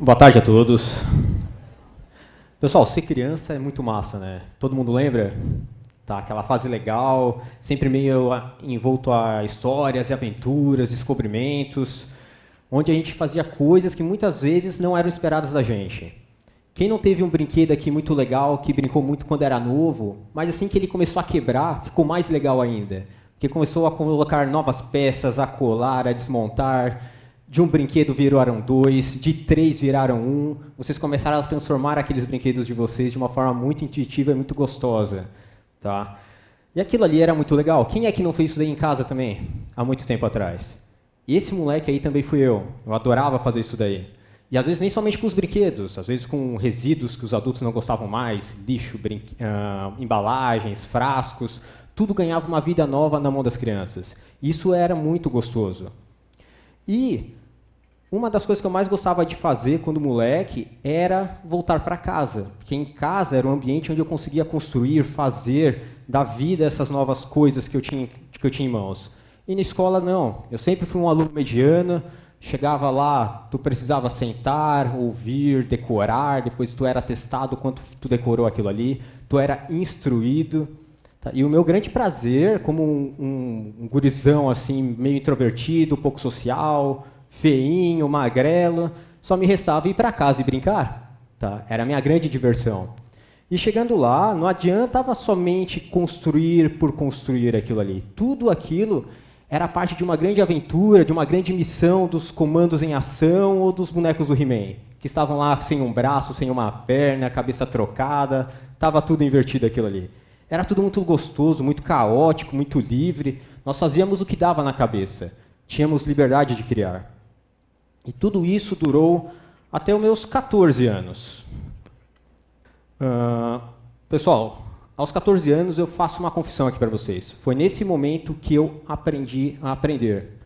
Boa tarde a todos. Pessoal, ser criança é muito massa, né? Todo mundo lembra? Tá, aquela fase legal, sempre meio envolto a histórias e aventuras, descobrimentos, onde a gente fazia coisas que muitas vezes não eram esperadas da gente. Quem não teve um brinquedo aqui muito legal, que brincou muito quando era novo, mas assim que ele começou a quebrar, ficou mais legal ainda? Porque começou a colocar novas peças, a colar, a desmontar. De um brinquedo viraram dois, de três viraram um. Vocês começaram a transformar aqueles brinquedos de vocês de uma forma muito intuitiva e muito gostosa. Tá? E aquilo ali era muito legal. Quem é que não fez isso daí em casa também, há muito tempo atrás? E esse moleque aí também fui eu. Eu adorava fazer isso daí. E às vezes nem somente com os brinquedos, às vezes com resíduos que os adultos não gostavam mais, lixo, embalagens, frascos, tudo ganhava uma vida nova na mão das crianças. Isso era muito gostoso. E uma das coisas que eu mais gostava de fazer quando moleque era voltar para casa, porque em casa era um ambiente onde eu conseguia construir, fazer, dar vida a essas novas coisas que eu tinha em mãos. E na escola não, eu sempre fui um aluno mediano, chegava lá, tu precisava sentar, ouvir, decorar, depois tu era testado quanto tu decorou aquilo ali, tu era instruído. Tá? E o meu grande prazer, como um gurizão assim, meio introvertido, pouco social, feinho, magrelo, só me restava ir para casa e brincar. Tá? Era a minha grande diversão. E chegando lá, não adiantava somente construir por construir aquilo ali. Tudo aquilo era parte de uma grande aventura, de uma grande missão dos comandos em ação ou dos bonecos do He-Man, que estavam lá sem um braço, sem uma perna, cabeça trocada, estava tudo invertido aquilo ali. Era tudo muito gostoso, muito caótico, muito livre. Nós fazíamos o que dava na cabeça. Tínhamos liberdade de criar. E tudo isso durou até os meus 14 anos. Pessoal, aos 14 anos eu faço uma confissão aqui para vocês. Foi nesse momento que eu aprendi a aprender.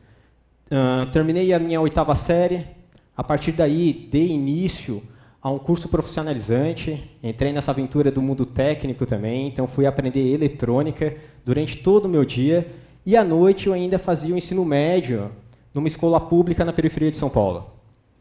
Terminei a minha 8ª série. A partir daí, dei início a um curso profissionalizante. Entrei nessa aventura do mundo técnico também. Então, fui aprender eletrônica durante todo o meu dia. E à noite eu ainda fazia o ensino médio numa escola pública na periferia de São Paulo.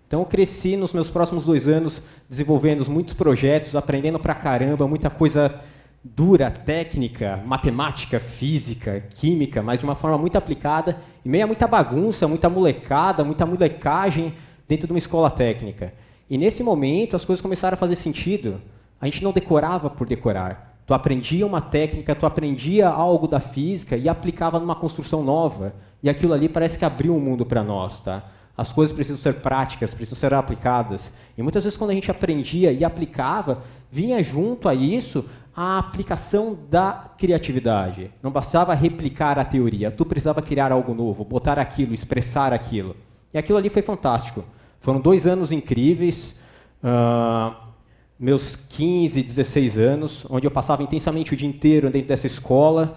Então, eu cresci nos meus próximos 2 anos desenvolvendo muitos projetos, aprendendo pra caramba, muita coisa dura, técnica, matemática, física, química, mas de uma forma muito aplicada, e meio a muita bagunça, muita molecada, muita molecagem dentro de uma escola técnica. E nesse momento as coisas começaram a fazer sentido. A gente não decorava por decorar. Tu aprendia uma técnica, tu aprendia algo da física e aplicava numa construção nova. E aquilo ali parece que abriu um mundo para nós, tá? As coisas precisam ser práticas, precisam ser aplicadas. E muitas vezes quando a gente aprendia e aplicava, vinha junto a isso a aplicação da criatividade. Não bastava replicar a teoria, tu precisava criar algo novo, botar aquilo, expressar aquilo. E aquilo ali foi fantástico. Foram 2 anos incríveis, meus 15, 16 anos, onde eu passava intensamente o dia inteiro dentro dessa escola.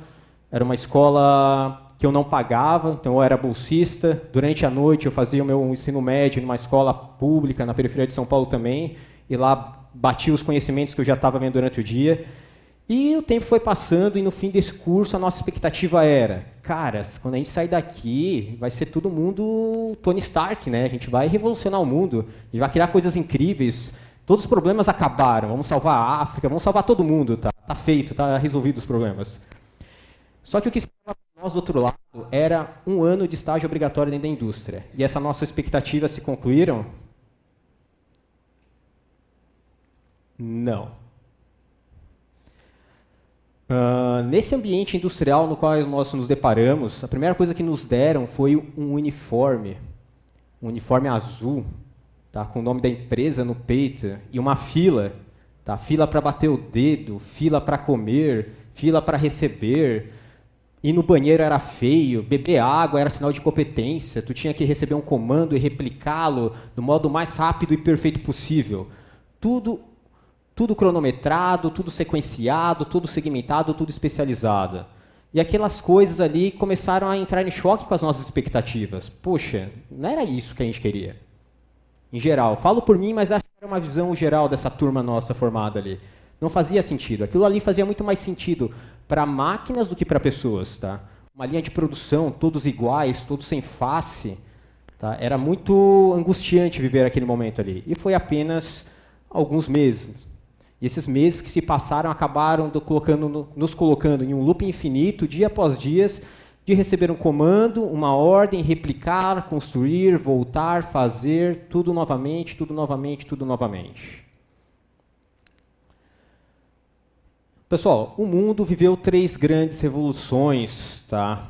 Era uma escola que eu não pagava, então eu era bolsista. Durante a noite eu fazia o meu ensino médio numa escola pública na periferia de São Paulo também, e lá batia os conhecimentos que eu já estava vendo durante o dia. E o tempo foi passando e no fim desse curso a nossa expectativa era, caras, quando a gente sair daqui vai ser todo mundo Tony Stark, né? A gente vai revolucionar o mundo, a gente vai criar coisas incríveis, todos os problemas acabaram, vamos salvar a África, vamos salvar todo mundo, tá feito, tá resolvido os problemas. Só que o que esperava para nós do outro lado era 1 ano de estágio obrigatório dentro da indústria. E essa nossa expectativa se concluíram? Não. Nesse ambiente industrial no qual nós nos deparamos, a primeira coisa que nos deram foi um uniforme azul, tá, com o nome da empresa no peito, e uma fila, tá, fila para bater o dedo, fila para comer, fila para receber, ir no banheiro era feio, beber água era sinal de competência, tu tinha que receber um comando e replicá-lo do modo mais rápido e perfeito possível. Tudo cronometrado, tudo sequenciado, tudo segmentado, tudo especializado. E aquelas coisas ali começaram a entrar em choque com as nossas expectativas. Poxa, não era isso que a gente queria. Em geral, falo por mim, mas acho que era uma visão geral dessa turma nossa formada ali. Não fazia sentido. Aquilo ali fazia muito mais sentido para máquinas do que para pessoas. Tá? Uma linha de produção, todos iguais, todos sem face. Tá? Era muito angustiante viver aquele momento ali. E foi apenas alguns meses. E esses meses que se passaram acabaram nos colocando em um loop infinito, dia após dia, de receber um comando, uma ordem, replicar, construir, voltar, fazer, tudo novamente, tudo novamente, tudo novamente. Pessoal, o mundo viveu 3 grandes revoluções, tá?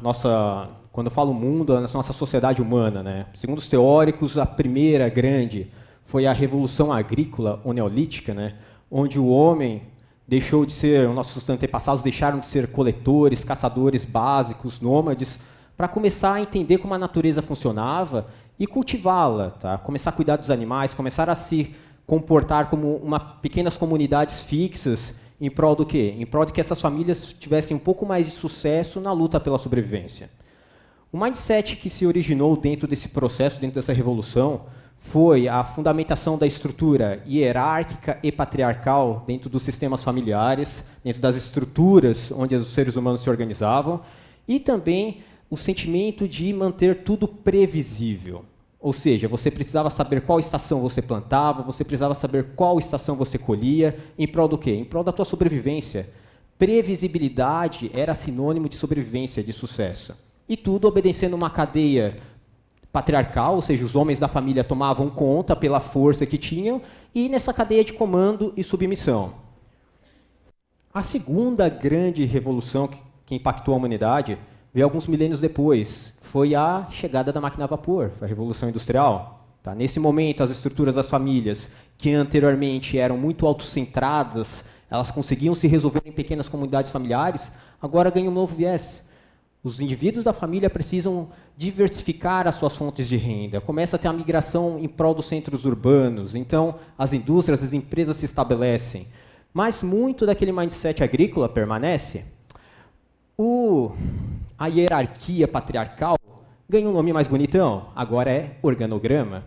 Quando eu falo mundo, é a nossa sociedade humana, né? Segundo os teóricos, a primeira grande foi a Revolução Agrícola ou Neolítica, né? Onde o homem deixou de ser, nossos antepassados deixaram de ser coletores, caçadores básicos, nômades, para começar a entender como a natureza funcionava e cultivá-la, tá? Começar a cuidar dos animais, começar a se comportar como pequenas comunidades fixas, em prol do quê? Em prol de que essas famílias tivessem um pouco mais de sucesso na luta pela sobrevivência. O mindset que se originou dentro desse processo, dentro dessa revolução, foi a fundamentação da estrutura hierárquica e patriarcal dentro dos sistemas familiares, dentro das estruturas onde os seres humanos se organizavam, e também o sentimento de manter tudo previsível. Ou seja, você precisava saber qual estação você plantava, você precisava saber qual estação você colhia, em prol do quê? Em prol da tua sobrevivência. Previsibilidade era sinônimo de sobrevivência, de sucesso. E tudo obedecendo uma cadeia patriarcal, ou seja, os homens da família tomavam conta pela força que tinham, e nessa cadeia de comando e submissão. A segunda grande revolução que impactou a humanidade veio alguns milênios depois, foi a chegada da máquina a vapor, a Revolução Industrial. Tá? Nesse momento, as estruturas das famílias, que anteriormente eram muito autocentradas, elas conseguiam se resolver em pequenas comunidades familiares, agora ganham um novo viés. Os indivíduos da família precisam diversificar as suas fontes de renda, começa a ter a migração em prol dos centros urbanos, então as indústrias, as empresas se estabelecem. Mas muito daquele mindset agrícola permanece. A hierarquia patriarcal ganha um nome mais bonitão, agora é organograma.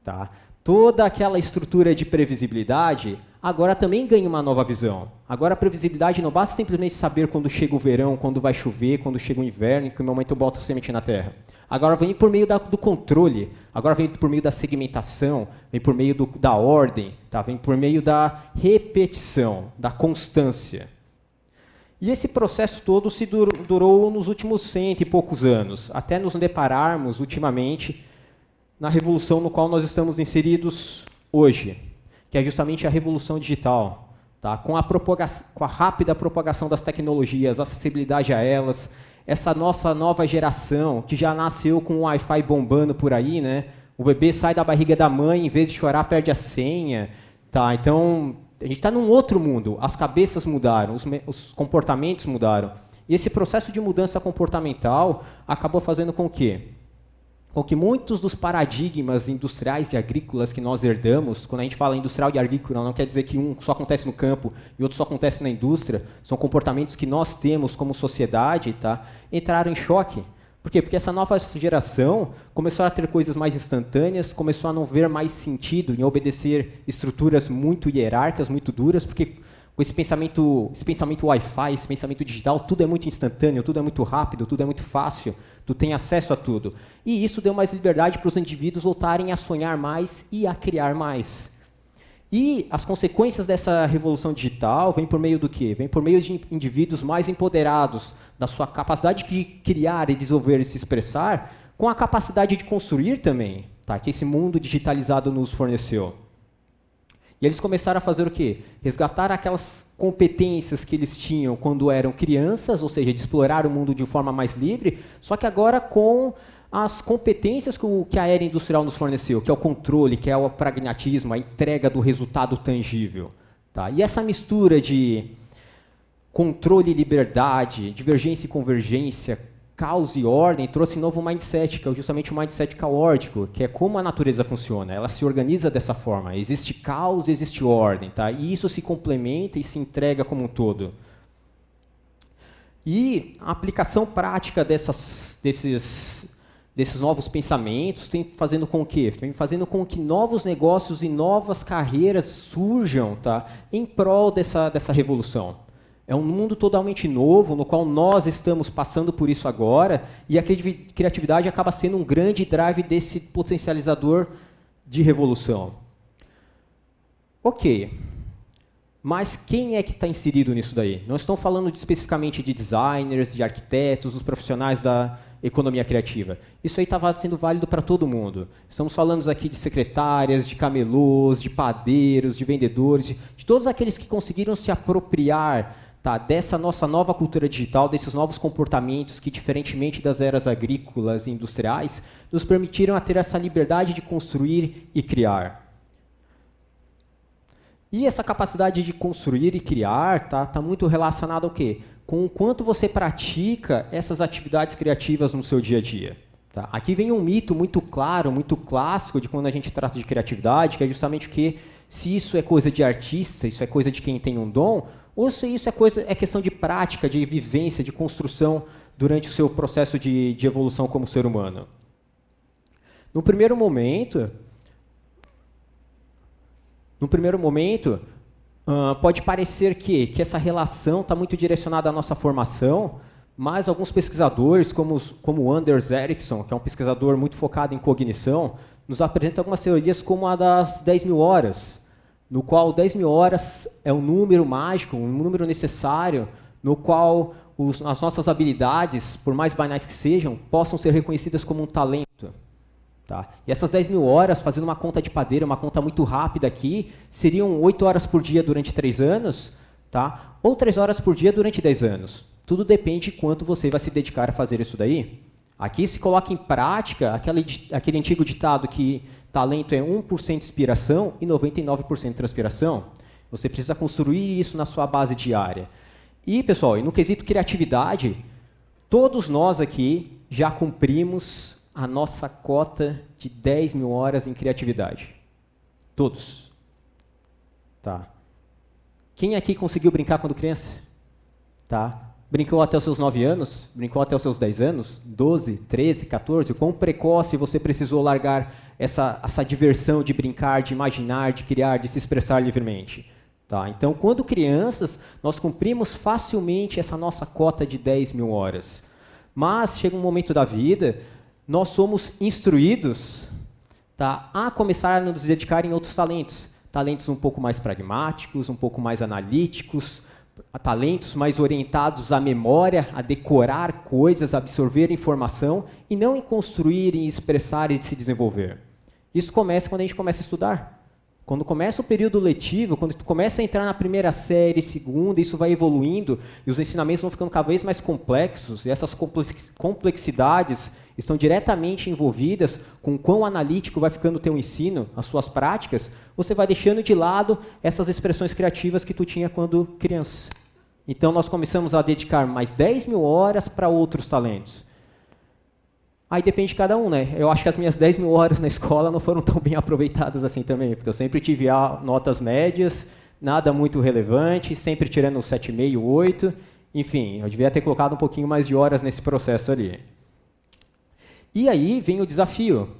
Tá? Toda aquela estrutura de previsibilidade agora também ganha uma nova visão. Agora a previsibilidade não basta simplesmente saber quando chega o verão, quando vai chover, quando chega o inverno, em que momento eu boto a semente na terra. Agora vem por meio do controle, agora vem por meio da segmentação, vem por meio da ordem, tá? Vem por meio da repetição, da constância. E esse processo todo se durou nos últimos 100 e poucos anos, até nos depararmos, ultimamente, na revolução no qual nós estamos inseridos hoje, que é justamente a revolução digital. Tá? Com a rápida propagação das tecnologias, acessibilidade a elas, essa nossa nova geração, que já nasceu com o Wi-Fi bombando por aí, né? O bebê sai da barriga da mãe, em vez de chorar, perde a senha. Tá? Então, a gente está num outro mundo, as cabeças mudaram, os comportamentos mudaram. E esse processo de mudança comportamental acabou fazendo com que muitos dos paradigmas industriais e agrícolas que nós herdamos, quando a gente fala industrial e agrícola, não quer dizer que um só acontece no campo e outro só acontece na indústria, são comportamentos que nós temos como sociedade, tá? Entraram em choque. Por quê? Porque essa nova geração começou a ter coisas mais instantâneas, começou a não ver mais sentido em obedecer estruturas muito hierárquicas, muito duras, porque com esse pensamento Wi-Fi, esse pensamento digital, tudo é muito instantâneo, tudo é muito rápido, tudo é muito fácil, tu tem acesso a tudo. E isso deu mais liberdade para os indivíduos voltarem a sonhar mais e a criar mais. E as consequências dessa revolução digital vêm por meio do quê? Vêm por meio de indivíduos mais empoderados, da sua capacidade de criar e desenvolver e se expressar, com a capacidade de construir também, tá? Que esse mundo digitalizado nos forneceu. E eles começaram a fazer o quê? Resgatar aquelas competências que eles tinham quando eram crianças, ou seja, de explorar o mundo de forma mais livre, só que agora com as competências que a era industrial nos forneceu, que é o controle, que é o pragmatismo, a entrega do resultado tangível. Tá? E essa mistura de controle e liberdade, divergência e convergência, caos e ordem, trouxe um novo mindset, que é justamente o mindset caótico, que é como a natureza funciona. Ela se organiza dessa forma. Existe caos e existe ordem. Tá? E isso se complementa e se entrega como um todo. E a aplicação prática desses novos pensamentos tem fazendo com que? Tem fazendo com que novos negócios e novas carreiras surjam, tá? Em prol dessa revolução. É um mundo totalmente novo, no qual nós estamos passando por isso agora, e a criatividade acaba sendo um grande drive desse potencializador de revolução. Ok, mas quem é que está inserido nisso daí? Não estou falando especificamente de designers, de arquitetos, os profissionais da economia criativa. Isso aí estava sendo válido para todo mundo. Estamos falando aqui de secretárias, de camelôs, de padeiros, de vendedores, de todos aqueles que conseguiram se apropriar, tá, dessa nossa nova cultura digital, desses novos comportamentos que, diferentemente das eras agrícolas e industriais, nos permitiram a ter essa liberdade de construir e criar. E essa capacidade de construir e criar tá muito relacionada ao quê? Com o quanto você pratica essas atividades criativas no seu dia a dia. Tá? Aqui vem um mito muito claro, muito clássico de quando a gente trata de criatividade, que é justamente o que, se isso é coisa de artista, isso é coisa de quem tem um dom, ou se isso é questão de prática, de vivência, de construção durante o seu processo de evolução como ser humano. No primeiro momento, pode parecer que essa relação está muito direcionada à nossa formação, mas alguns pesquisadores, como o Anders Ericsson, que é um pesquisador muito focado em cognição, nos apresenta algumas teorias como a das 10.000 horas, no qual 10.000 horas é um número mágico, um número necessário, no qual as nossas habilidades, por mais banais que sejam, possam ser reconhecidas como um talento. Tá? E essas 10.000 horas, fazendo uma conta de padeiro, uma conta muito rápida aqui, seriam 8 horas por dia durante 3 anos, tá? Ou 3 horas por dia durante 10 anos. Tudo depende de quanto você vai se dedicar a fazer isso daí. Aqui se coloca em prática aquele antigo ditado que talento é 1% inspiração e 99% transpiração. Você precisa construir isso na sua base diária. E, pessoal, no quesito criatividade, todos nós aqui já cumprimos a nossa cota de 10.000 horas em criatividade. Todos. Tá. Quem aqui conseguiu brincar quando criança? Tá. Brincou até os seus 9 anos? Brincou até os seus 10 anos? 12, 13, 14? Quão precoce você precisou largar essa diversão de brincar, de imaginar, de criar, de se expressar livremente? Tá. Então, quando crianças, nós cumprimos facilmente essa nossa cota de 10.000 horas. Mas chega um momento da vida, nós somos instruídos, tá, a começar a nos dedicar em outros talentos. Talentos um pouco mais pragmáticos, um pouco mais analíticos, talentos mais orientados à memória, a decorar coisas, a absorver informação, e não em construir, em expressar e se desenvolver. Isso começa quando a gente começa a estudar. Quando começa o período letivo, quando tu começa a entrar na primeira série, segunda, isso vai evoluindo, e os ensinamentos vão ficando cada vez mais complexos, e essas complexidades estão diretamente envolvidas com o quão analítico vai ficando o teu ensino, as suas práticas, você vai deixando de lado essas expressões criativas que tu tinha quando criança. Então, nós começamos a dedicar mais 10.000 horas para outros talentos. Aí depende de cada um, né? Eu acho que as minhas 10.000 horas na escola não foram tão bem aproveitadas assim também, porque eu sempre tive notas médias, nada muito relevante, sempre tirando 7,5, 8, enfim, eu devia ter colocado um pouquinho mais de horas nesse processo ali. E aí vem o desafio.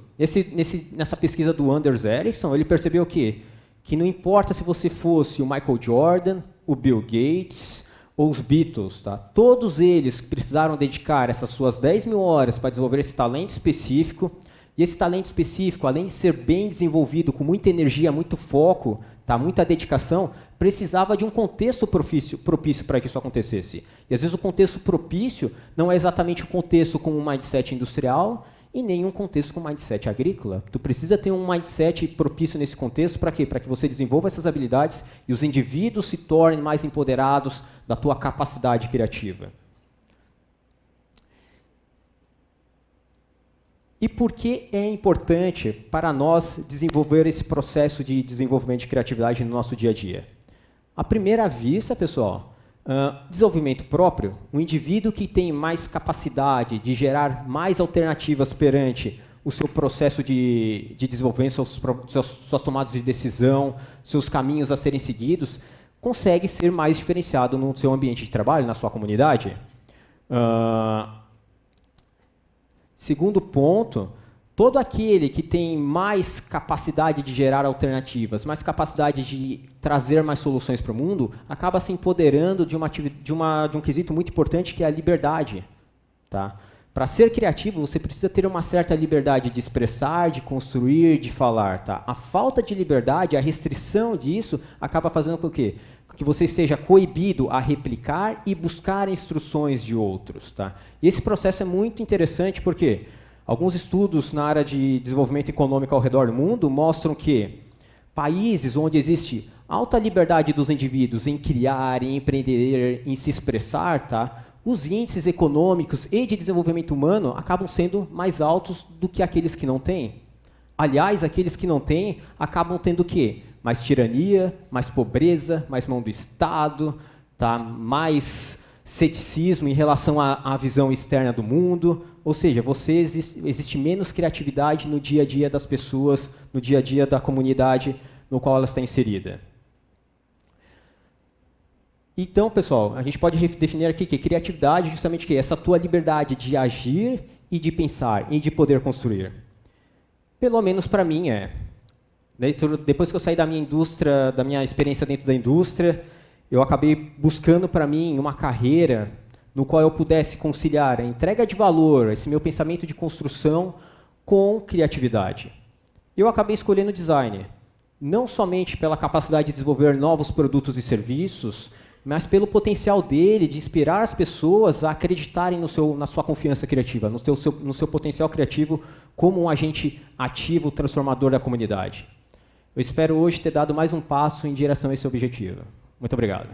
Nessa pesquisa do Anders Ericsson, ele percebeu que não importa se você fosse o Michael Jordan, o Bill Gates ou os Beatles, tá? Todos eles precisaram dedicar essas suas 10.000 horas para desenvolver esse talento específico, e esse talento específico, além de ser bem desenvolvido, com muita energia, muito foco, tá? Muita dedicação, precisava de um contexto propício para que isso acontecesse. E às vezes o contexto propício não é exatamente o contexto com um mindset industrial e nem um contexto com um mindset agrícola. Tu precisa ter um mindset propício nesse contexto para quê? Para que você desenvolva essas habilidades e os indivíduos se tornem mais empoderados da tua capacidade criativa. E por que é importante para nós desenvolver esse processo de desenvolvimento de criatividade no nosso dia a dia? À primeira vista, pessoal, desenvolvimento próprio, um indivíduo que tem mais capacidade de gerar mais alternativas perante o seu processo de desenvolvimento, suas tomadas de decisão, seus caminhos a serem seguidos, consegue ser mais diferenciado no seu ambiente de trabalho, na sua comunidade. Segundo ponto, todo aquele que tem mais capacidade de gerar alternativas, mais capacidade de trazer mais soluções para o mundo, acaba se empoderando de um quesito muito importante, que é a liberdade. Tá? Para ser criativo, você precisa ter uma certa liberdade de expressar, de construir, de falar. Tá? A falta de liberdade, a restrição disso, acaba fazendo com que você esteja coibido a replicar e buscar instruções de outros. Tá? E esse processo é muito interessante porque alguns estudos na área de desenvolvimento econômico ao redor do mundo mostram que países onde existe alta liberdade dos indivíduos em criar, em empreender, em se expressar, tá? Os índices econômicos e de desenvolvimento humano acabam sendo mais altos do que aqueles que não têm. Aliás, aqueles que não têm acabam tendo o quê? Mais tirania, mais pobreza, mais mão do Estado, tá? Mais ceticismo em relação à visão externa do mundo. Ou seja, existe menos criatividade no dia a dia das pessoas, no dia a dia da comunidade no qual ela está inserida. Então, pessoal, a gente pode definir aqui que criatividade é justamente que essa tua liberdade de agir e de pensar e de poder construir. Pelo menos para mim é. Depois que eu saí da minha indústria, da minha experiência dentro da indústria, eu acabei buscando para mim uma carreira no qual eu pudesse conciliar a entrega de valor, esse meu pensamento de construção, com criatividade. Eu acabei escolhendo design, não somente pela capacidade de desenvolver novos produtos e serviços, mas pelo potencial dele de inspirar as pessoas a acreditarem na sua confiança criativa, no seu potencial criativo como um agente ativo, transformador da comunidade. Eu espero hoje ter dado mais um passo em direção a esse objetivo. Muito obrigado.